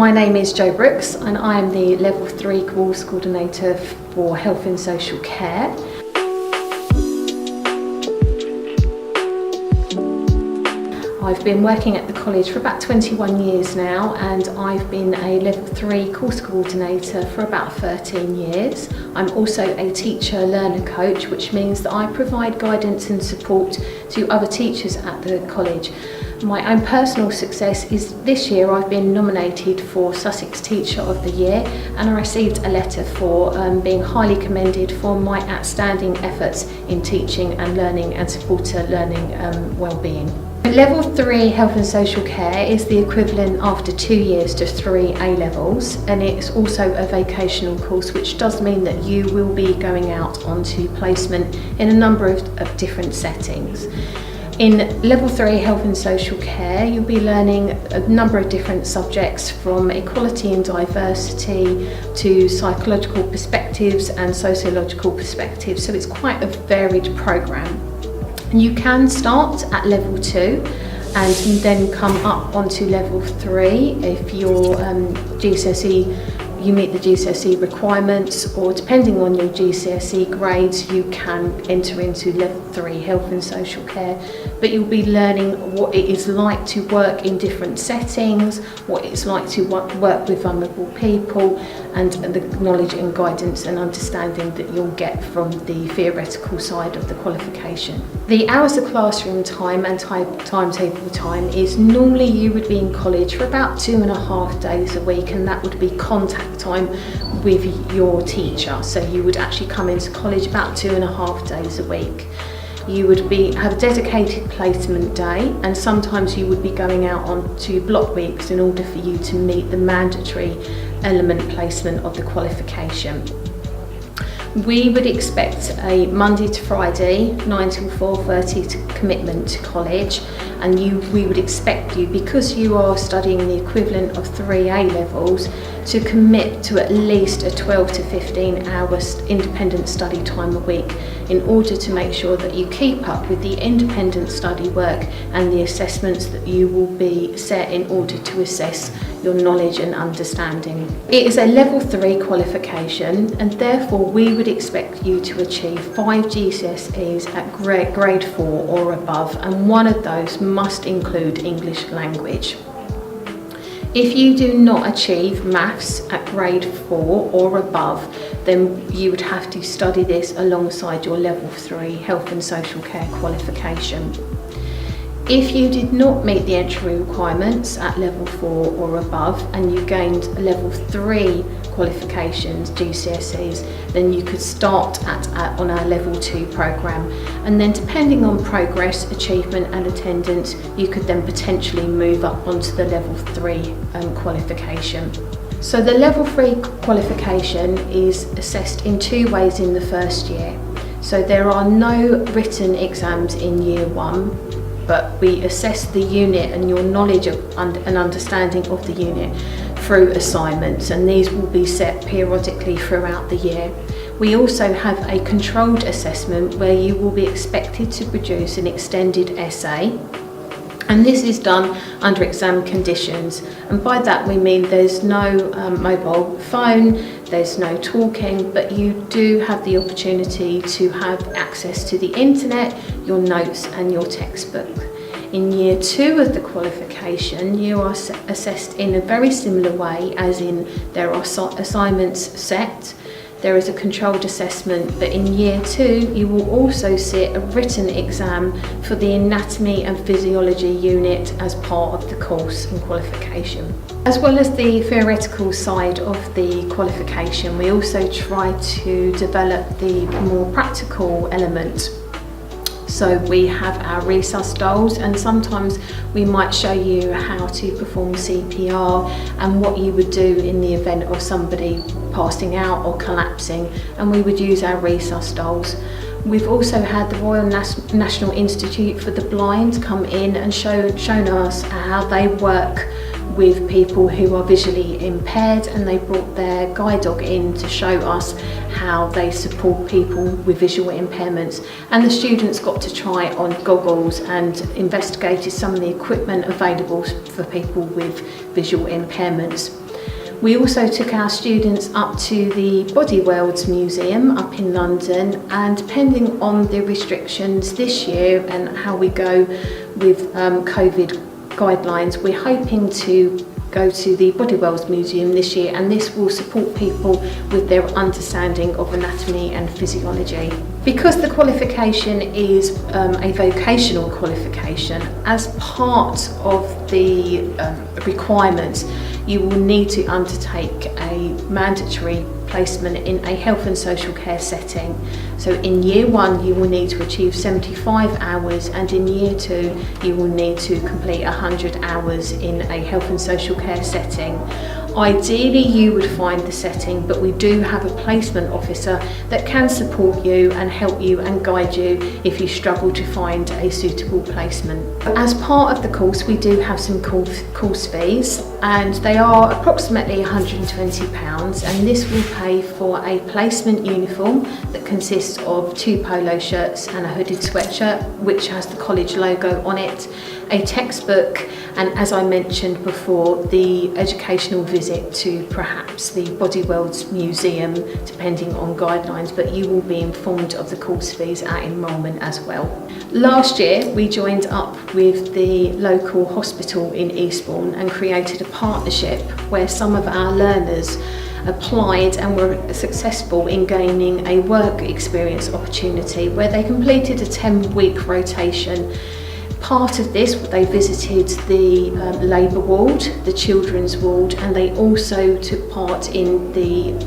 My name is Jo Brooks and I am the Level 3 Course Coordinator for Health and Social Care. I've been working at the college for about 21 years now, and I've been a Level 3 Course Coordinator for about 13 years. I'm also a teacher learner coach, which means that I provide guidance and support to other teachers at the college. My own personal success is this year I've been nominated for Sussex Teacher of the Year, and I received a letter for being highly commended for my outstanding efforts in teaching and learning and supporter learning wellbeing. Level 3 Health and Social Care is the equivalent after 2 years to 3 A-levels, and it's also a vocational course, which does mean that you will be going out onto placement in a number of different settings. In Level 3 Health and Social Care, you'll be learning a number of different subjects, from equality and diversity to psychological perspectives and sociological perspectives, so it's quite a varied programme. You can start at Level 2 and then come up onto Level 3 if your you meet the GCSE requirements, or depending on your GCSE grades, you can enter into Level 3 Health and Social Care. But you'll be learning what it is like to work in different settings, what it's like to work with vulnerable people, and the knowledge and guidance and understanding that you'll get from the theoretical side of the qualification. The hours of classroom time and timetable time is normally you would be in college for about 2.5 days a week, and that would be contact time with your teacher. So you would actually come into college about 2.5 days a week. You would have a dedicated placement day, and sometimes you would be going out on to block weeks in order for you to meet the mandatory element placement of the qualification. We would expect a Monday to Friday 9 till 4:30 commitment to college, and we would expect you, because you are studying the equivalent of 3 A-levels, to commit to at least a 12 to 15 hours independent study time a week, in order to make sure that you keep up with the independent study work and the assessments that you will be set in order to assess your knowledge and understanding. It is a Level 3 qualification, and therefore we would expect you to achieve 5 GCSEs at grade 4 or above, and one of those must include English language. If you do not achieve maths at grade 4 or above, then you would have to study this alongside your Level 3 Health and Social Care qualification. If you did not meet the entry requirements at Level 4 or above, and you gained Level 3 qualifications, GCSEs, then you could start on our Level 2 programme, and then depending on progress, achievement and attendance, you could then potentially move up onto the Level 3 qualification. So the Level 3 qualification is assessed in 2 ways in the first year. So there are no written exams in Year 1, but we assess the unit and your knowledge and understanding of the unit through assignments, and these will be set periodically throughout the year. We also have a controlled assessment where you will be expected to produce an extended essay, and this is done under exam conditions, and by that we mean there's no mobile phone, there's no talking, but you do have the opportunity to have access to the internet, your notes and your textbook. In Year 2 of the qualification, you are assessed in a very similar way, as in there are assignments set, there is a controlled assessment, but in Year 2 you will also sit a written exam for the anatomy and physiology unit as part of the course and qualification. As well as the theoretical side of the qualification, we also try to develop the more practical element. So we have our resus dolls, and sometimes we might show you how to perform CPR and what you would do in the event of somebody passing out or collapsing, and we would use our resus dolls. We've also had the Royal National Institute for the Blind come in and shown us how they work with people who are visually impaired, and they brought their guide dog in to show us how they support people with visual impairments, and the students got to try on goggles and investigated some of the equipment available for people with visual impairments. We also took our students up to the Body Worlds Museum up in London, and depending on the restrictions this year and how we go with COVID guidelines, we're hoping to go to the Body Worlds Museum this year, and this will support people with their understanding of anatomy and physiology. Because the qualification is a vocational qualification, as part of the requirements, you will need to undertake a mandatory placement in a health and social care setting. So in year 1 you will need to achieve 75 hours, and in year 2 you will need to complete 100 hours in a health and social care setting. Ideally you would find the setting, but we do have a placement officer that can support you and help you and guide you if you struggle to find a suitable placement. As part of the course we do have some course fees, and they are approximately £120, and this will pay for a placement uniform that consists of 2 polo shirts and a hooded sweatshirt which has the college logo on it, a textbook, and as I mentioned before, the educational visit to perhaps the Body Worlds Museum depending on guidelines, but you will be informed of the course fees at enrolment as well. Last year we joined up with the local hospital in Eastbourne and created a partnership where some of our learners applied and were successful in gaining a work experience opportunity where they completed a 10-week rotation. Part of this, they visited the labour ward, the children's ward, and they also took part in the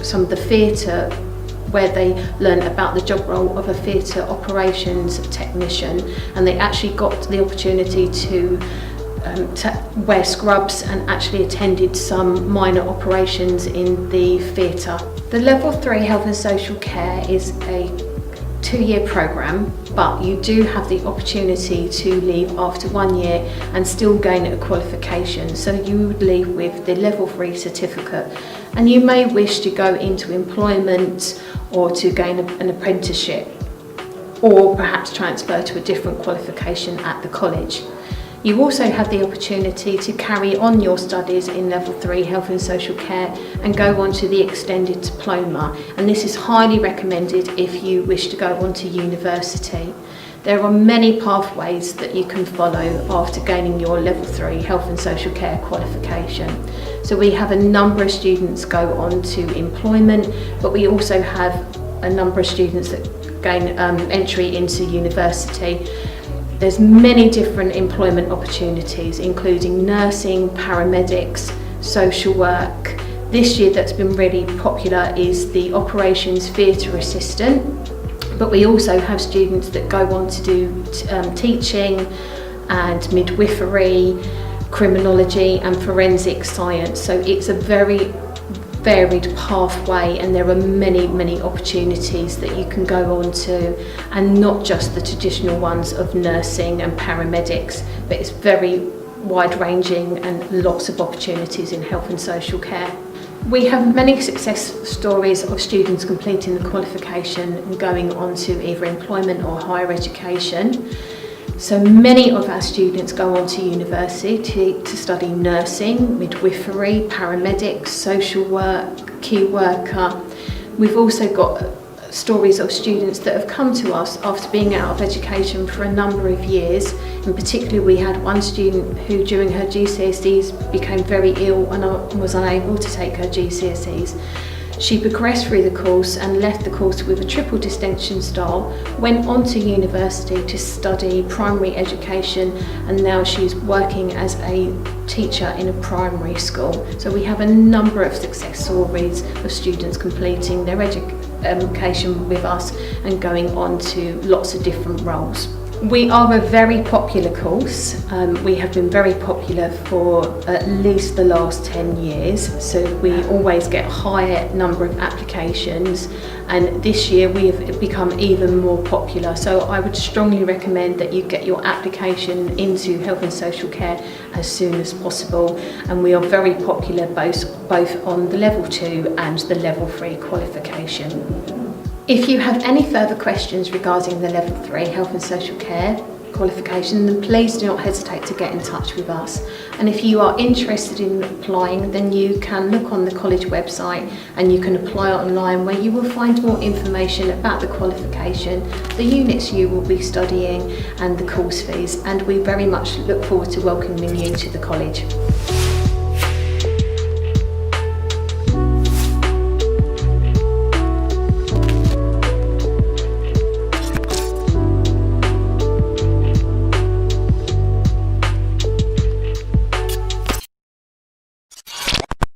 some of the theatre, where they learned about the job role of a theatre operations technician, and they actually got the opportunity to wear scrubs and actually attended some minor operations in the theatre. The Level 3 Health and Social Care is a 2-year programme, but you do have the opportunity to leave after 1 year and still gain a qualification. So you would leave with the Level 3 certificate, and you may wish to go into employment or to gain an apprenticeship, or perhaps transfer to a different qualification at the college. You also have the opportunity to carry on your studies in Level 3 Health and Social Care and go on to the extended diploma, and this is highly recommended if you wish to go on to university. There are many pathways that you can follow after gaining your Level 3 Health and Social Care qualification. So we have a number of students go on to employment, but we also have a number of students that gain entry into university. There's many different employment opportunities, including nursing, paramedics, social work. This year that's been really popular is the operations theatre assistant, but we also have students that go on to do teaching and midwifery, criminology and forensic science. So it's a very varied pathway, and there are many opportunities that you can go on to, and not just the traditional ones of nursing and paramedics, but it's very wide-ranging and lots of opportunities in health and social care. We have many success stories of students completing the qualification and going on to either employment or higher education. So many of our students go on to university to study nursing, midwifery, paramedics, social work, key worker. We've also got stories of students that have come to us after being out of education for a number of years. In particular, we had one student who during her GCSEs became very ill and was unable to take her GCSEs. She progressed through the course and left the course with a triple distinction star, went on to university to study primary education, and now she's working as a teacher in a primary school. So we have a number of success stories of students completing their education with us and going on to lots of different roles. We are a very popular course. We have been very popular for at least the last 10 years, so we always get a higher number of applications, and this year we have become even more popular. So I would strongly recommend that you get your application into health and social care as soon as possible, and we are very popular both on the Level 2 and the Level 3 qualification. If you have any further questions regarding the Level 3 Health and Social Care, qualification, then please do not hesitate to get in touch with us. And if you are interested in applying, then you can look on the college website and you can apply online, where you will find more information about the qualification, the units you will be studying and the course fees, and we very much look forward to welcoming you to the college.